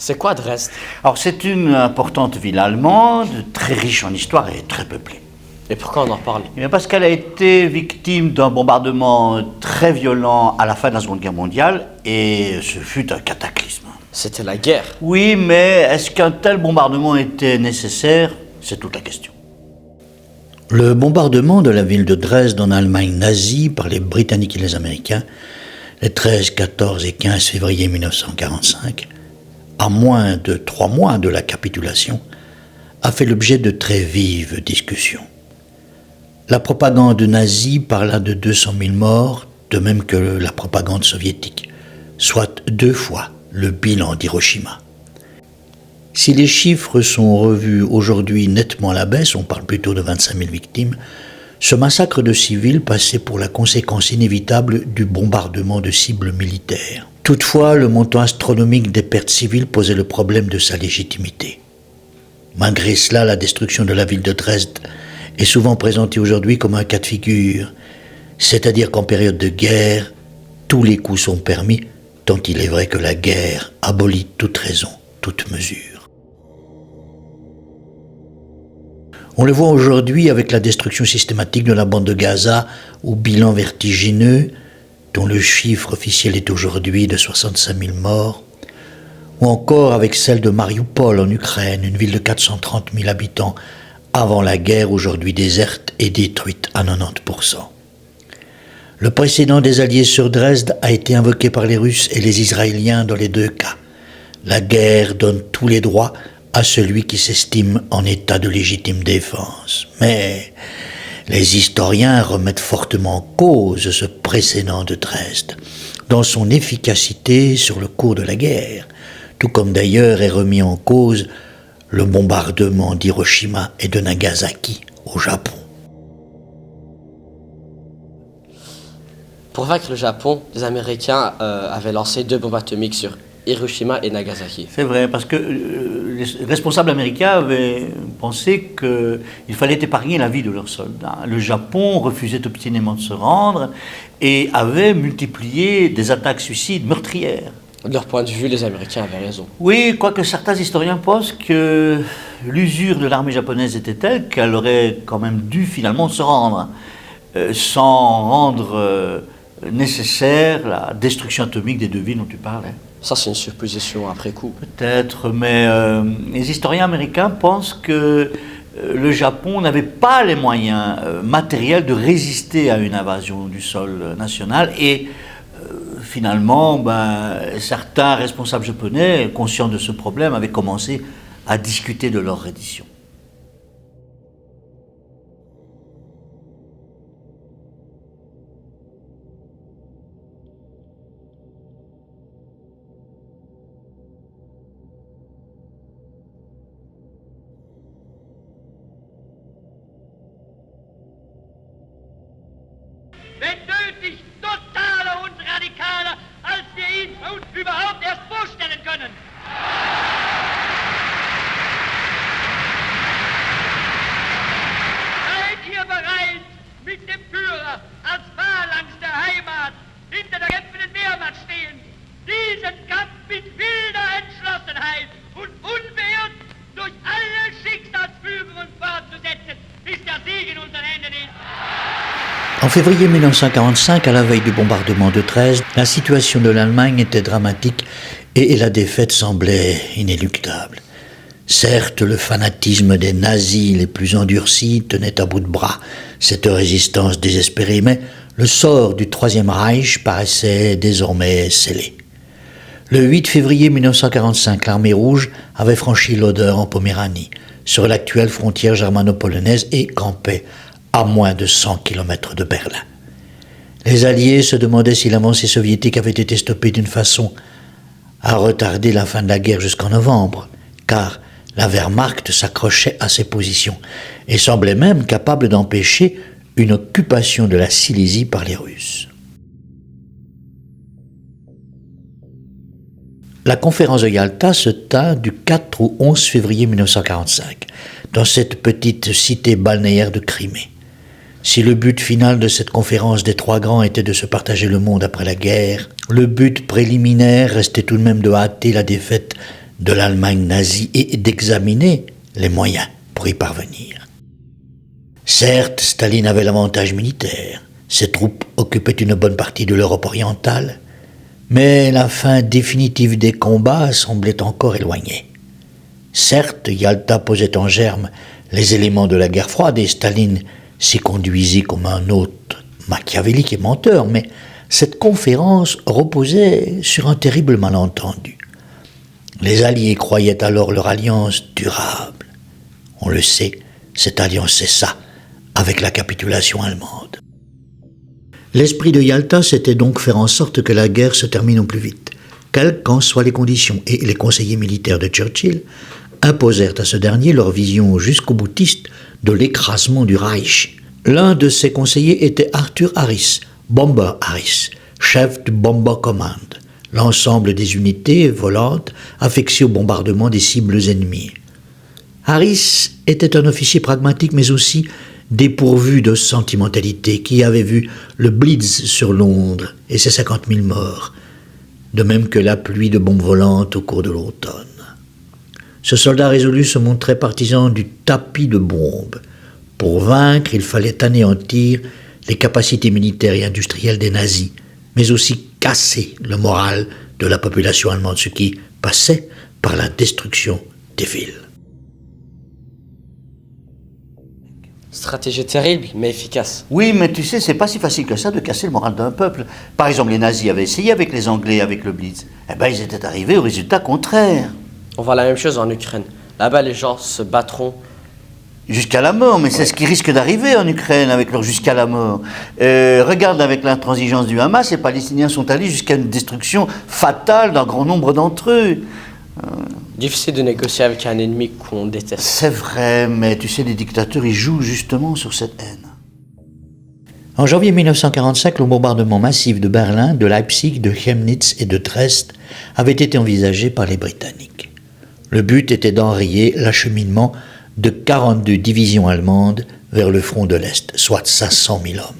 C'est quoi Dresde? Alors c'est une importante ville allemande, très riche en histoire et très peuplée. Et pourquoi on en parle? Eh bien parce qu'elle a été victime d'un bombardement très violent à la fin de la Seconde Guerre mondiale et ce fut un cataclysme. C'était la guerre. Oui, mais est-ce qu'un tel bombardement était nécessaire? C'est toute la question. Le bombardement de la ville de Dresde en Allemagne nazie par les Britanniques et les Américains, les 13, 14 et 15 février 1945, à moins de 3 mois de la capitulation, a fait l'objet de très vives discussions. La propagande nazie parla de 200 000 morts, de même que la propagande soviétique, soit 2 fois le bilan d'Hiroshima. Si les chiffres sont revus aujourd'hui nettement à la baisse, on parle plutôt de 25 000 victimes, ce massacre de civils passait pour la conséquence inévitable du bombardement de cibles militaires. Toutefois, le montant astronomique des pertes civiles posait le problème de sa légitimité. Malgré cela, la destruction de la ville de Dresde est souvent présentée aujourd'hui comme un cas de figure, c'est-à-dire qu'en période de guerre, tous les coups sont permis, tant il est vrai que la guerre abolit toute raison, toute mesure. On le voit aujourd'hui avec la destruction systématique de la bande de Gaza, au bilan vertigineux, dont le chiffre officiel est aujourd'hui de 65 000 morts, ou encore avec celle de Mariupol en Ukraine, une ville de 430 000 habitants, avant la guerre, aujourd'hui déserte et détruite à 90%. Le précédent des Alliés sur Dresde a été invoqué par les Russes et les Israéliens dans les 2 cas. La guerre donne tous les droits à celui qui s'estime en état de légitime défense. Mais les historiens remettent fortement en cause ce précédent de Dresde, dans son efficacité sur le cours de la guerre, tout comme d'ailleurs est remis en cause le bombardement d'Hiroshima et de Nagasaki au Japon. Pour vaincre le Japon, les Américains avaient lancé 2 bombes atomiques sur Hiroshima et Nagasaki. C'est vrai, parce que les responsables américains avaient pensé qu'il fallait épargner la vie de leurs soldats. Le Japon refusait obstinément de se rendre et avait multiplié des attaques suicides meurtrières. De leur point de vue, les Américains avaient raison. Oui, quoique certains historiens pensent que l'usure de l'armée japonaise était telle qu'elle aurait quand même dû finalement se rendre, sans rendre nécessaire la destruction atomique des 2 villes dont tu parlais. Ça, c'est une supposition après coup. Peut-être, mais les historiens américains pensent que le Japon n'avait pas les moyens matériels de résister à une invasion du sol national et finalement, certains responsables japonais, conscients de ce problème, avaient commencé à discuter de leur reddition. Wenn nötig, totaler und radikaler, als wir ihn uns überhaupt erst vorstellen können. Seid ihr bereit, mit dem Führer als Phalanx der Heimat hinter der kämpfenden Wehrmacht stehend, diesen Kampf mit wilder Entschlossenheit und unbeirrt durch alle Schicksalsfügungen fortzusetzen, bis der Sieg in unseren Händen ist? En février 1945, à la veille du bombardement de Dresde, la situation de l'Allemagne était dramatique et la défaite semblait inéluctable. Certes, le fanatisme des nazis les plus endurcis tenait à bout de bras cette résistance désespérée, mais le sort du Troisième Reich paraissait désormais scellé. Le 8 février 1945, l'armée rouge avait franchi l'Oder en Poméranie, sur l'actuelle frontière germano-polonaise et campait à moins de 100 km de Berlin. Les Alliés se demandaient si l'avancée soviétique avait été stoppée d'une façon à retarder la fin de la guerre jusqu'en novembre, car la Wehrmacht s'accrochait à ses positions et semblait même capable d'empêcher une occupation de la Silésie par les Russes. La conférence de Yalta se tint du 4 au 11 février 1945, dans cette petite cité balnéaire de Crimée. Si le but final de cette conférence des 3 grands était de se partager le monde après la guerre, le but préliminaire restait tout de même de hâter la défaite de l'Allemagne nazie et d'examiner les moyens pour y parvenir. Certes, Staline avait l'avantage militaire. Ses troupes occupaient une bonne partie de l'Europe orientale, mais la fin définitive des combats semblait encore éloignée. Certes, Yalta posait en germe les éléments de la guerre froide et Staline s'y conduisit comme un hôte machiavélique et menteur, mais cette conférence reposait sur un terrible malentendu. Les Alliés croyaient alors leur alliance durable. On le sait, cette alliance cessa avec la capitulation allemande. L'esprit de Yalta, c'était donc faire en sorte que la guerre se termine au plus vite, quelles qu'en soient les conditions, et les conseillers militaires de Churchill imposèrent à ce dernier leur vision jusqu'au boutiste de l'écrasement du Reich. L'un de ces conseillers était Arthur Harris, Bomber Harris, chef du Bomber Command, l'ensemble des unités volantes affectées au bombardement des cibles ennemies. Harris était un officier pragmatique mais aussi dépourvu de sentimentalité, qui avait vu le Blitz sur Londres et ses 50 000 morts, de même que la pluie de bombes volantes au cours de l'automne. Ce soldat résolu se montrait partisan du tapis de bombes. Pour vaincre, il fallait anéantir les capacités militaires et industrielles des nazis, mais aussi casser le moral de la population allemande, ce qui passait par la destruction des villes. Stratégie terrible, mais efficace. Oui, mais tu sais, c'est pas si facile que ça de casser le moral d'un peuple. Par exemple, les nazis avaient essayé avec les Anglais, avec le Blitz. Eh ben, ils étaient arrivés au résultat contraire. On voit la même chose en Ukraine. Là-bas, les gens se battront. Jusqu'à la mort, mais c'est ce qui risque d'arriver en Ukraine avec leur jusqu'à la mort. Regarde avec l'intransigeance du Hamas, les Palestiniens sont allés jusqu'à une destruction fatale d'un grand nombre d'entre eux. Difficile de négocier avec un ennemi qu'on déteste. C'est vrai, mais tu sais, les dictateurs, ils jouent justement sur cette haine. En janvier 1945, le bombardement massif de Berlin, de Leipzig, de Chemnitz et de Dresde avait été envisagé par les Britanniques. Le but était d'enrayer l'acheminement de 42 divisions allemandes vers le front de l'Est, soit 500 000 hommes.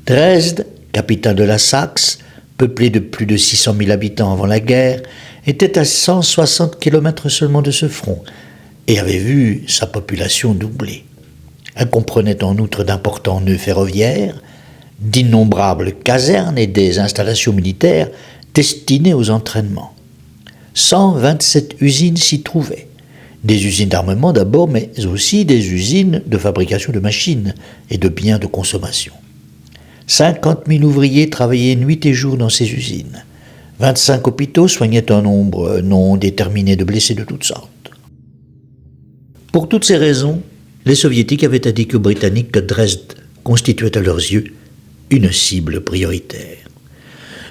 Dresde, capitale de la Saxe, peuplée de plus de 600 000 habitants avant la guerre, était à 160 km seulement de ce front et avait vu sa population doubler. Elle comprenait en outre d'importants nœuds ferroviaires, d'innombrables casernes et des installations militaires destinées aux entraînements. 127 usines s'y trouvaient. Des usines d'armement d'abord, mais aussi des usines de fabrication de machines et de biens de consommation. 50 000 ouvriers travaillaient nuit et jour dans ces usines. 25 hôpitaux soignaient un nombre non déterminé de blessés de toutes sortes. Pour toutes ces raisons, les Soviétiques avaient indiqué aux Britanniques que Dresde constituait à leurs yeux une cible prioritaire.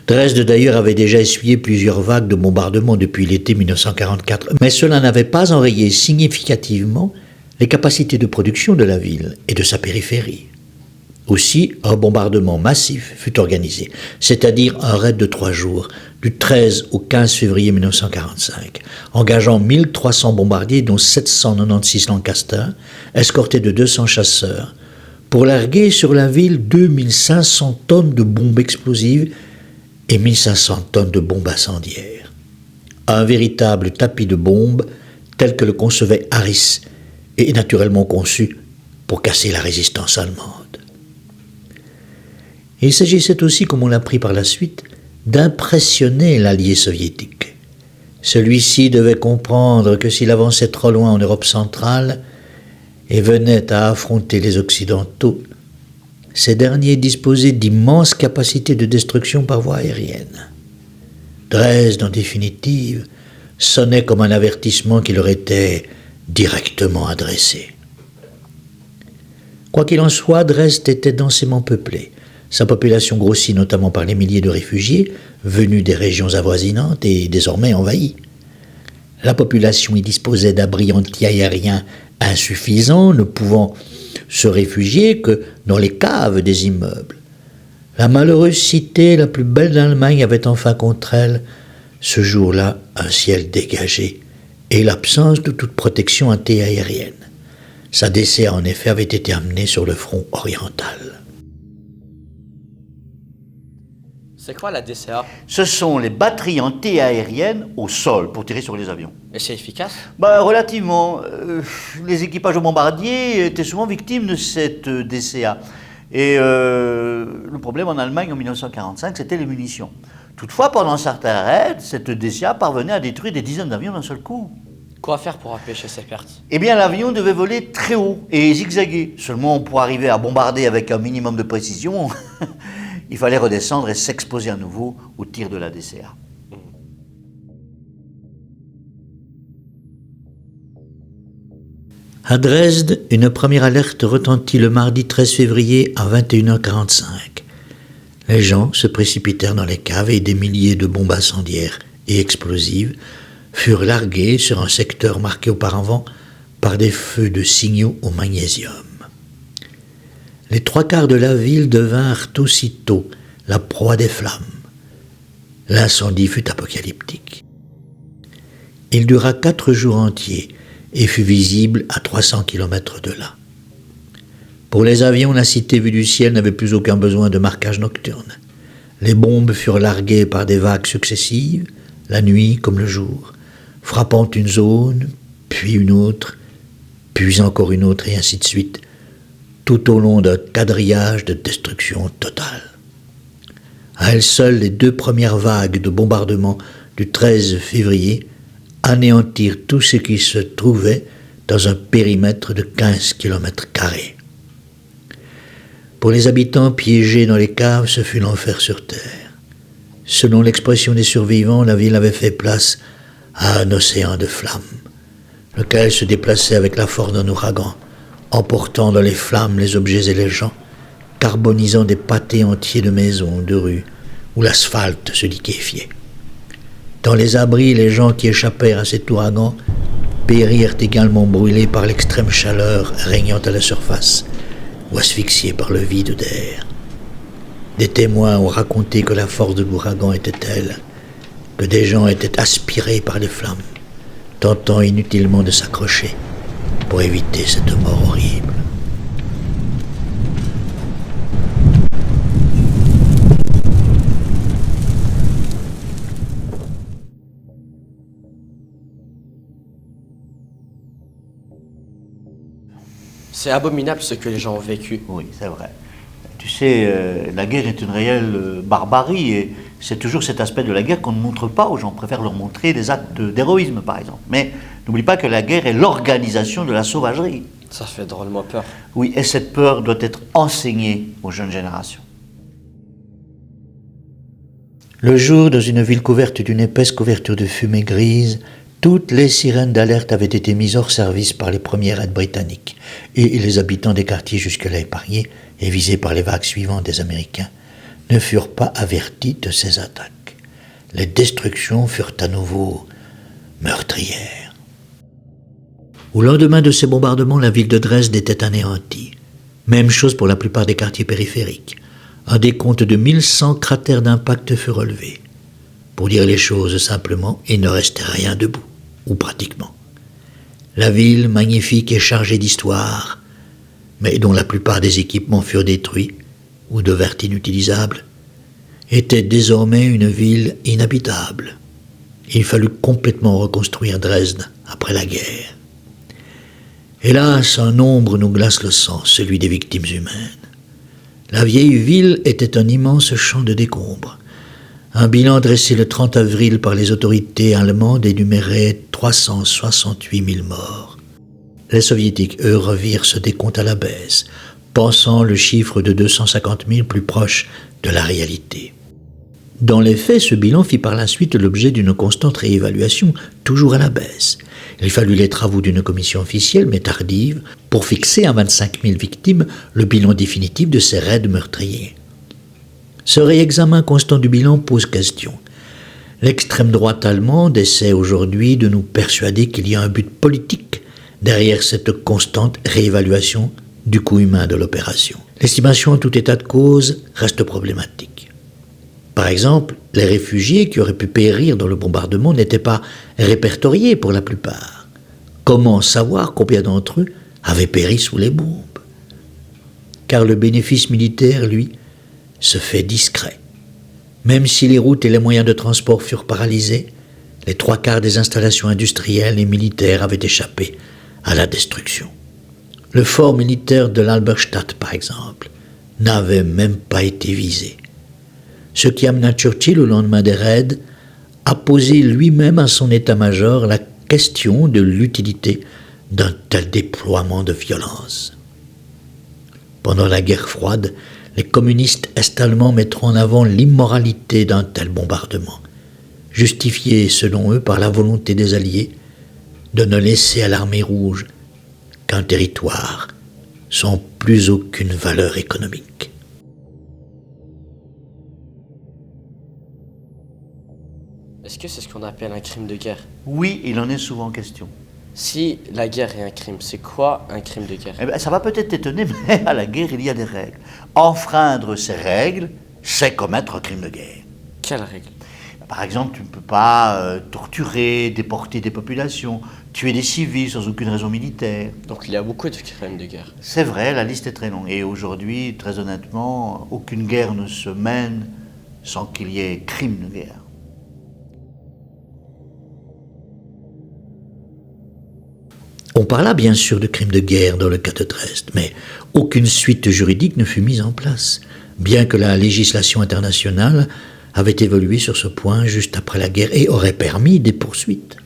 Dresde d'ailleurs avait déjà essuyé plusieurs vagues de bombardements depuis l'été 1944, mais cela n'avait pas enrayé significativement les capacités de production de la ville et de sa périphérie. Aussi, un bombardement massif fut organisé, c'est-à-dire un raid de 3 jours, du 13 au 15 février 1945, engageant 1300 bombardiers, dont 796 Lancaster, escortés de 200 chasseurs, pour larguer sur la ville 2500 tonnes de bombes explosives et 1500 tonnes de bombes incendiaires. Un véritable tapis de bombes, tel que le concevait Harris, et naturellement conçu pour casser la résistance allemande. Il s'agissait aussi, comme on l'a appris par la suite, d'impressionner l'allié soviétique. Celui-ci devait comprendre que s'il avançait trop loin en Europe centrale et venait à affronter les Occidentaux, ces derniers disposaient d'immenses capacités de destruction par voie aérienne. Dresde, en définitive, sonnait comme un avertissement qui leur était directement adressé. Quoi qu'il en soit, Dresde était densément peuplée. Sa population grossit notamment par les milliers de réfugiés venus des régions avoisinantes et désormais envahis. La population y disposait d'abris anti-aériens insuffisants, ne pouvant se réfugier que dans les caves des immeubles. La malheureuse cité la plus belle d'Allemagne avait enfin contre elle, ce jour-là, un ciel dégagé et l'absence de toute protection anti-aérienne. Sa décès, en effet, avait été amenée sur le front oriental. C'est quoi la DCA? Ce sont les batteries anti-aériennes au sol pour tirer sur les avions. Et c'est efficace? Relativement. Les équipages de bombardiers étaient souvent victimes de cette DCA. Et le problème en Allemagne en 1945, c'était les munitions. Toutefois, pendant certains raids, cette DCA parvenait à détruire des dizaines d'avions d'un seul coup. Quoi faire pour empêcher ces pertes? Eh bien, l'avion devait voler très haut et zigzaguer. Seulement, pour arriver à bombarder avec un minimum de précision, il fallait redescendre et s'exposer à nouveau au tir de la DCA. À Dresde, une première alerte retentit le mardi 13 février à 21h45. Les gens se précipitèrent dans les caves et des milliers de bombes incendiaires et explosives furent larguées sur un secteur marqué auparavant par des feux de signaux au magnésium. Les 3/4 de la ville devinrent aussitôt la proie des flammes. L'incendie fut apocalyptique. Il dura 4 jours entiers et fut visible à 300 km de là. Pour les avions, la cité vue du ciel n'avait plus aucun besoin de marquage nocturne. Les bombes furent larguées par des vagues successives, la nuit comme le jour, frappant une zone, puis une autre, puis encore une autre, et ainsi de suite, tout au long d'un quadrillage de destruction totale. À elles seules, les 2 premières vagues de bombardement du 13 février anéantirent tout ce qui se trouvait dans un périmètre de 15 km². Pour les habitants piégés dans les caves, ce fut l'enfer sur terre. Selon l'expression des survivants, la ville avait fait place à un océan de flammes, lequel se déplaçait avec la force d'un ouragan, emportant dans les flammes les objets et les gens, carbonisant des pâtés entiers de maisons, de rues, où l'asphalte se liquéfiait. Dans les abris, les gens qui échappèrent à cet ouragan périrent également brûlés par l'extrême chaleur régnant à la surface, ou asphyxiés par le vide d'air. Des témoins ont raconté que la force de l'ouragan était telle que des gens étaient aspirés par les flammes, tentant inutilement de s'accrocher pour éviter cette mort horrible. C'est abominable ce que les gens ont vécu. Oui, c'est vrai. Tu sais, la guerre est une réelle barbarie et c'est toujours cet aspect de la guerre qu'on ne montre pas aux gens. On préfère leur montrer des actes d'héroïsme, par exemple. Mais n'oublie pas que la guerre est l'organisation de la sauvagerie. Ça fait drôlement peur. Oui, et cette peur doit être enseignée aux jeunes générations. Le jour, dans une ville couverte d'une épaisse couverture de fumée grise, toutes les sirènes d'alerte avaient été mises hors service par les premières aides britanniques, et les habitants des quartiers jusque-là épargnés et visés par les vagues suivantes des Américains ne furent pas avertis de ces attaques. Les destructions furent à nouveau meurtrières. Au lendemain de ces bombardements, la ville de Dresde était anéantie. Même chose pour la plupart des quartiers périphériques. Un décompte de 1100 cratères d'impact fut relevé. Pour dire les choses simplement, il ne restait rien debout, ou pratiquement. La ville, magnifique et chargée d'histoire, mais dont la plupart des équipements furent détruits ou devinrent inutilisables, était désormais une ville inhabitable. Il fallut complètement reconstruire Dresde après la guerre. Hélas, un nombre nous glace le sang, celui des victimes humaines. La vieille ville était un immense champ de décombres. Un bilan dressé le 30 avril par les autorités allemandes énumérait 368 000 morts. Les soviétiques, eux, revirent ce décompte à la baisse, pensant le chiffre de 250 000 plus proche de la réalité. Dans les faits, ce bilan fit par la suite l'objet d'une constante réévaluation, toujours à la baisse. Il fallut les travaux d'une commission officielle, mais tardive, pour fixer à 25 000 victimes le bilan définitif de ces raids meurtriers. Ce réexamen constant du bilan pose question. L'extrême droite allemande essaie aujourd'hui de nous persuader qu'il y a un but politique derrière cette constante réévaluation du coût humain de l'opération. L'estimation en tout état de cause reste problématique. Par exemple, les réfugiés qui auraient pu périr dans le bombardement n'étaient pas répertoriés pour la plupart. Comment savoir combien d'entre eux avaient péri sous les bombes? Car le bénéfice militaire, lui, se fait discret. Même si les routes et les moyens de transport furent paralysés, les 3/4 des installations industrielles et militaires avaient échappé à la destruction. Le fort militaire de l'Alberstadt, par exemple, n'avait même pas été visé. Ce qui amena Churchill, au lendemain des raids, à poser lui-même à son état-major la question de l'utilité d'un tel déploiement de violence. Pendant la guerre froide, les communistes est-allemands mettront en avant l'immoralité d'un tel bombardement, justifié selon eux par la volonté des Alliés de ne laisser à l'armée rouge qu'un territoire sans plus aucune valeur économique. Est-ce que c'est ce qu'on appelle un crime de guerre? Oui, il en est souvent question. Si la guerre est un crime, c'est quoi un crime de guerre? Eh bien, ça va peut-être t'étonner, mais à la guerre, il y a des règles. Enfreindre ces règles, c'est commettre un crime de guerre. Quelle règle? Par exemple, tu ne peux pas torturer, déporter des populations, tuer des civils sans aucune raison militaire. Donc il y a beaucoup de crimes de guerre. C'est vrai, la liste est très longue. Et aujourd'hui, très honnêtement, aucune guerre ne se mène sans qu'il y ait crime de guerre. On parla bien sûr de crimes de guerre dans le cas de Dresde, mais aucune suite juridique ne fut mise en place, bien que la législation internationale avait évolué sur ce point juste après la guerre et aurait permis des poursuites.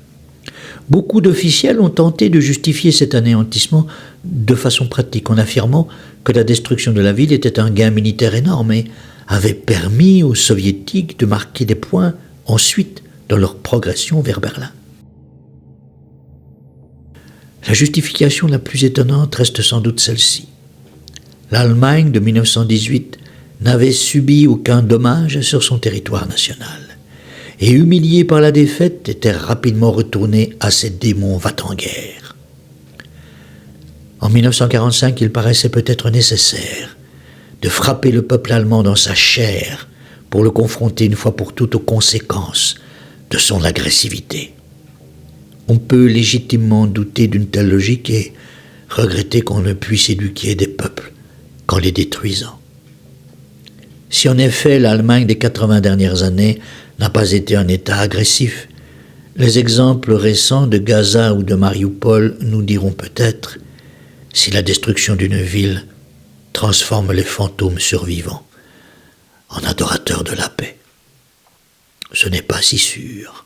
Beaucoup d'officiels ont tenté de justifier cet anéantissement de façon pratique en affirmant que la destruction de la ville était un gain militaire énorme et avait permis aux soviétiques de marquer des points ensuite dans leur progression vers Berlin. La justification la plus étonnante reste sans doute celle-ci. L'Allemagne de 1918 n'avait subi aucun dommage sur son territoire national et, humiliée par la défaite, était rapidement retournée à ses démons va-t-en-guerre. En 1945, il paraissait peut-être nécessaire de frapper le peuple allemand dans sa chair pour le confronter une fois pour toutes aux conséquences de son agressivité. On peut légitimement douter d'une telle logique et regretter qu'on ne puisse éduquer des peuples qu'en les détruisant. Si en effet l'Allemagne des 80 dernières années n'a pas été un État agressif, les exemples récents de Gaza ou de Mariupol nous diront peut-être si la destruction d'une ville transforme les fantômes survivants en adorateurs de la paix. Ce n'est pas si sûr.